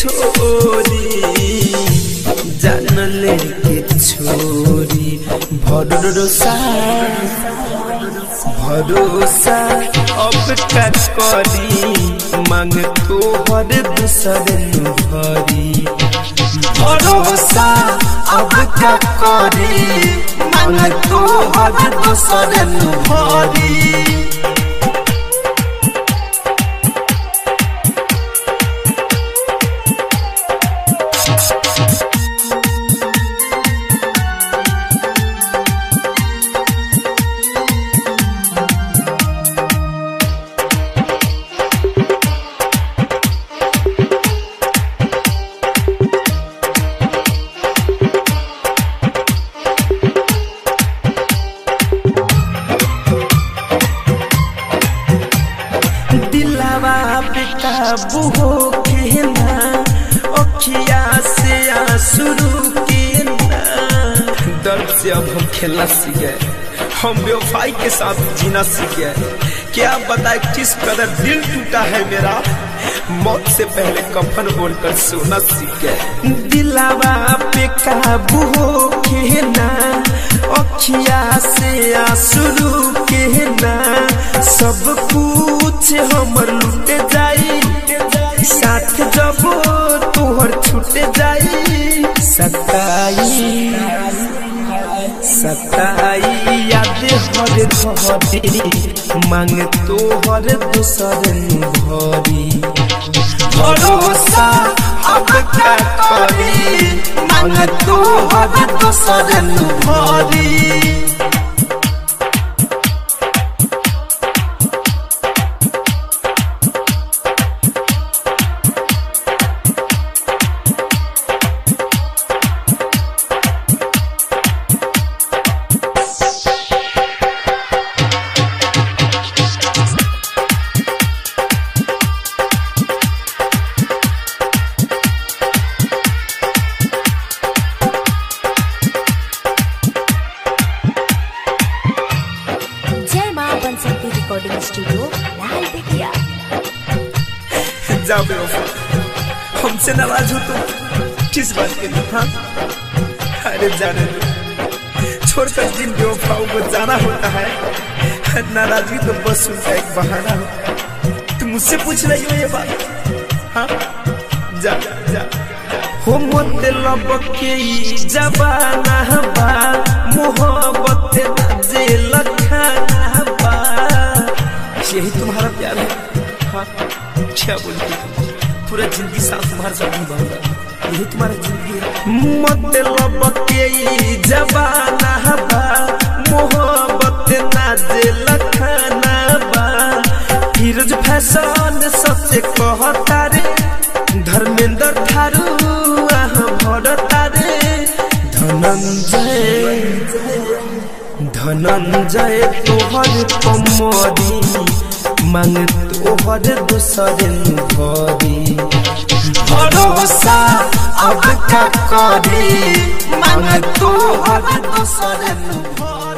छोरी जान लेके छोरी भरोसा भरोसा अब का करी मांग तोहर दूसर भरी भरोसा अब का करी मांग तोहर दूसर भरी काबू हो के ना अखिया से आंसू के ना दर्द से अब हम खेलना सीख गए हम बेवफाई के साथ जीना सीख गए क्या बताए किस कदर दिल टूटा है मेरा मौत से पहले कफन बोलकर सोना सीख गए दिलावा पे काबू हो के ना अखिया से आंसू के ना सब कुछ हमर लुट जाई साथ जब तोहर छूट जाई सताई याद हर घड़ी मांग तोहर दूसर भरी भरोसा अब का करी मांग तोहर दूसर भरी रिकॉर्डिंग स्टूडियो लाल बेटिया। जाओ बेवफा, हमसे नाराज हो तो किस बात के लिए? हाँ अरे जाने दो, छोड़कर जिन बेवफाओं को जाना होता है नाराजगी तो बस उनका एक बहाना होता है। तुम मुझसे पूछ रही हो ये बात? हाँ जा जा हो मत लब के जबाना बा मोहब्बत जे लखाना बा, यही तुम्हारा प्यार है? हाँ क्या बोलती पूरा जिंदगी साथ तुम्हारे साथ निभाऊंगा, यही तुम्हारी जिंदगी है। मत लब के जबाना बा मोहब्बत जे लखाना बा, फिरोज फैशन सच कहता रे धर्मेंद्र थारू भरता रे धनंजय तोहर कमरी मांग तोहर दूसर भरी भरोसा अब का करी मांग तोहर दूसर भरी।